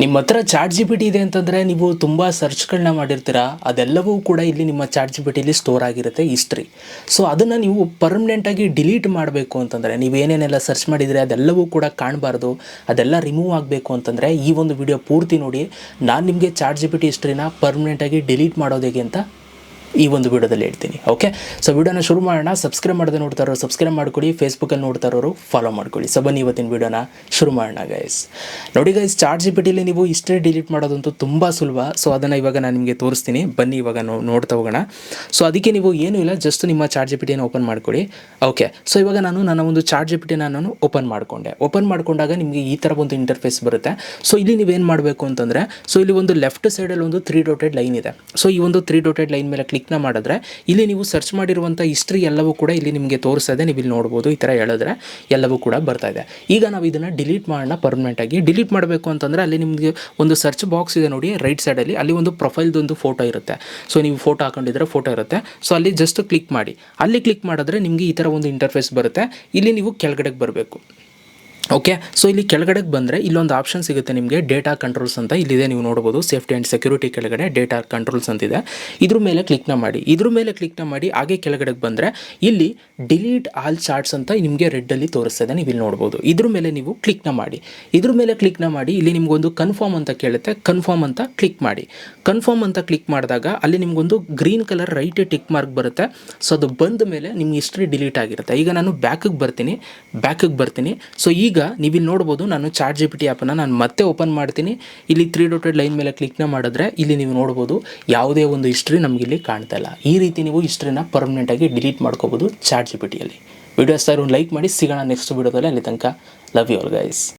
ನಿಮ್ಮ ಹತ್ರ chat G P T ಇದೆ ಅಂತಂದರೆ ನೀವು ತುಂಬ ಸರ್ಚ್ಗಳನ್ನ ಮಾಡಿರ್ತೀರಾ, ಅದೆಲ್ಲವೂ ಕೂಡ ಇಲ್ಲಿ ನಿಮ್ಮ ಚಾಟ್ ಜಿ ಪಿ ಟಿಲಿ ಸ್ಟೋರ್ ಆಗಿರುತ್ತೆ ಹಿಸ್ಟ್ರಿ. ಸೊ ಅದನ್ನು ನೀವು ಪರ್ಮನೆಂಟಾಗಿ ಡಿಲೀಟ್ ಮಾಡಬೇಕು ಅಂತಂದರೆ, ನೀವೇನೇನೆಲ್ಲ ಸರ್ಚ್ ಮಾಡಿದರೆ ಅದೆಲ್ಲವೂ ಕೂಡ ಕಾಣಬಾರ್ದು, ಅದೆಲ್ಲ ರಿಮೂವ್ ಆಗಬೇಕು ಅಂತಂದರೆ ಈ ಒಂದು ವಿಡಿಯೋ ಪೂರ್ತಿ ನೋಡಿ. ನಾನು ನಿಮಗೆ ಚಾಟ್ ಜಿ ಪಿ ಟಿ ಹಿಸ್ಟ್ರಿನ ಪರ್ಮನೆಂಟಾಗಿ ಡಿಲೀಟ್ ಮಾಡೋದು ಹೇಗೆ ಅಂತ ಈ ಒಂದು ವಿಡಿಯೋದಲ್ಲಿ ಹೇಳ್ತೀನಿ. ಓಕೆ, ಸೊ ವಿಡಿಯೋನ ಶುರು ಮಾಡೋಣ. ಸಬ್ಸ್ಕ್ರೈಬ್ ಮಾಡದೆ ನೋಡ್ತಾ ಇರೋರು ಸಬ್ಸ್ಕ್ರೈಬ್ ಮಾಡ್ಕೊಳ್ಳಿ, ಫೇಸ್ಬುಕ್ಕಲ್ಲಿ ನೋಡ್ತಾ ಇರೋರು ಫಾಲೋ ಮಾಡ್ಕೊಳ್ಳಿ. ಸೊ ಬನ್ನಿ ಇವತ್ತಿನ ವಿಡಿಯೋನ ಶುರು ಮಾಡೋಣ ಗೈಸ್. ನೋಡಿ ಗೈಸ್, ಚಾಟ್ ಜಿ ಪಿ ಟಿಲಿ ನೀವು ಹಿಸ್ಟ್ರಿ ಡಿಲೀಟ್ ಮಾಡೋದಂತೂ ತುಂಬ ಸುಲಭ. ಸೊ ಅದನ್ನು ಇವಾಗ ನಾನು ನಿಮಗೆ ತೋರಿಸ್ತೀನಿ, ಬನ್ನಿ ಇವಾಗ ನೋಡ್ತಾ ಹೋಗೋಣ. ಸೊ ಅದಕ್ಕೆ ನೀವು ಏನೂ ಇಲ್ಲ, ಜಸ್ಟ್ ನಿಮ್ಮ ಚಾಟ್ ಜಿ ಪಿ ಟಿನ ಓಪನ್ ಮಾಡ್ಕೊಳ್ಳಿ. ಓಕೆ, ಸೊ ಇವಾಗ ನಾನು ನನ್ನ ಒಂದು ಚಾಟ್ ಜಿ ಪಿ ಟಿನ ನಾನು ಓಪನ್ ಮಾಡ್ಕೊಂಡಾಗ ನಿಮಗೆ ಈ ಥರ ಒಂದು ಇಂಟರ್ಫೇಸ್ ಬರುತ್ತೆ. ಸೊ ಇಲ್ಲಿ ನೀವೇನು ಮಾಡಬೇಕು ಅಂತಂದರೆ, ಸೊ ಇಲ್ಲಿ ಒಂದು ಲೆಫ್ಟ್ ಸೈಡಲ್ಲಿ ಒಂದು 3 ಡಾಟೆಡ್ ಲೈನ್ ಇದೆ. ಸೊ ಈ ಒಂದು 3 ಡಾಟೆಡ್ ಲೈನ್ ಮೇಲೆ ಕ್ಲಿಕ್ನ ಮಾಡಿದ್ರೆ ಇಲ್ಲಿ ನೀವು ಸರ್ಚ್ ಮಾಡಿರುವಂಥ ಹಿಸ್ಟ್ರಿ ಎಲ್ಲವೂ ಕೂಡ ಇಲ್ಲಿ ನಿಮಗೆ ತೋರಿಸ್ತಾ ಇದೆ. ನೀವು ಇಲ್ಲಿ ನೋಡ್ಬೋದು, ಈ ಥರ ಹೇಳಿದ್ರೆ ಎಲ್ಲವೂ ಕೂಡ ಬರ್ತಾ ಇದೆ. ಈಗ ನಾವು ಇದನ್ನು ಡಿಲೀಟ್ ಮಾಡೋಣ. ಪರ್ಮನೆಂಟಾಗಿ ಡಿಲೀಟ್ ಮಾಡಬೇಕು ಅಂತಂದರೆ ಅಲ್ಲಿ ನಿಮಗೆ ಒಂದು ಸರ್ಚ್ ಬಾಕ್ಸ್ ಇದೆ ನೋಡಿ, ರೈಟ್ ಸೈಡಲ್ಲಿ ಅಲ್ಲಿ ಒಂದು ಪ್ರೊಫೈಲ್ದೊಂದು ಫೋಟೋ ಇರುತ್ತೆ. ಸೊ ನೀವು ಫೋಟೋ ಹಾಕೊಂಡಿದ್ರೆ ಫೋಟೋ ಇರುತ್ತೆ. ಸೊ ಅಲ್ಲಿ ಜಸ್ಟ್ ಕ್ಲಿಕ್ ಮಾಡಿ. ಅಲ್ಲಿ ಕ್ಲಿಕ್ ಮಾಡಿದ್ರೆ ನಿಮಗೆ ಈ ಥರ ಒಂದು ಇಂಟರ್ಫೇಸ್ ಬರುತ್ತೆ. ಇಲ್ಲಿ ನೀವು ಕೆಳಗಡೆಗೆ ಬರಬೇಕು. ಓಕೆ, ಸೊ ಇಲ್ಲಿ ಕೆಳಗಡೆಗೆ ಬಂದರೆ ಇಲ್ಲೊಂದು ಆಪ್ಷನ್ ಸಿಗುತ್ತೆ ನಿಮಗೆ, ಡೇಟಾ ಕಂಟ್ರೋಲ್ಸ್ ಅಂತ ಇಲ್ಲಿದೆ, ನೀವು ನೋಡ್ಬೋದು. ಸೇಫ್ಟಿ ಆ್ಯಂಡ್ ಸೆಕ್ಯೂರಿಟಿ ಕೆಳಗಡೆ ಡೇಟಾ ಕಂಟ್ರೋಲ್ಸ್ ಅಂತಿದೆ. ಇದ್ರ ಮೇಲೆ ಕ್ಲಿಕ್ನ ಮಾಡಿ ಹಾಗೆ ಕೆಳಗಡೆಗೆ ಬಂದರೆ ಇಲ್ಲಿ ಡಿಲೀಟ್ ಆಲ್ ಚಾರ್ಟ್ಸ್ ಅಂತ ನಿಮಗೆ ರೆಡ್ಡಲ್ಲಿ ತೋರಿಸ್ತದೆ, ನೀವು ಇಲ್ಲಿ ನೋಡ್ಬೋದು. ಇದ್ರ ಮೇಲೆ ನೀವು ಕ್ಲಿಕ್ನ ಮಾಡಿ. ಇಲ್ಲಿ ನಿಮಗೊಂದು ಕನ್ಫರ್ಮ್ ಅಂತ ಕೇಳುತ್ತೆ, ಕನ್ಫರ್ಮ್ ಅಂತ ಕ್ಲಿಕ್ ಮಾಡಿದಾಗ ಅಲ್ಲಿ ನಿಮಗೊಂದು green colour right tick mark ಬರುತ್ತೆ. ಸೊ ಅದು ಬಂದ ಮೇಲೆ ನಿಮ್ಮ ಹಿಸ್ಟ್ರಿ ಡಿಲೀಟ್ ಆಗಿರುತ್ತೆ. ಈಗ ನಾನು ಬ್ಯಾಕಿಗೆ ಬರ್ತೀನಿ. ಸೊ ಈಗ ನೀವಿಲ್ಲಿ ನೋಡ್ಬೋದು, ನಾನು ಚಾಟ್ ಜಿ ಪಿ ಟಿ ಆ್ಯಪನ್ನು ನಾನು ಮತ್ತೆ ಓಪನ್ ಮಾಡ್ತೀನಿ. ಇಲ್ಲಿ 3 ಡಾಟೆಡ್ ಲೈನ್ ಮೇಲೆ ಕ್ಲಿಕ್ನ ಮಾಡಿದ್ರೆ ಇಲ್ಲಿ ನೀವು ನೋಡ್ಬೋದು ಯಾವುದೇ ಒಂದು ಹಿಸ್ಟ್ರಿ ನಮಗಿಲ್ಲಿ ಕಾಣ್ತಾ ಇಲ್ಲ. ಈ ರೀತಿ ನೀವು ಹಿಸ್ಟ್ರಿನ ಪರ್ಮನೆಂಟಾಗಿ ಡಿಲೀಟ್ ಮಾಡ್ಕೋಬೋದು ಚಾಟ್ ಜಿ ಪಿ ಟಿಯಲ್ಲಿ. ವಿಡಿಯೋ ಇಷ್ಟ ಒಂದು ಲೈಕ್ ಮಾಡಿ. ಸಿಗೋಣ ನೆಕ್ಸ್ಟ್ ವಿಡಿಯೋದಲ್ಲಿ. ಅಲ್ಲಿ ತನಕ ಲವ್ ಯು ಆಲ್ ಗೈಸ್.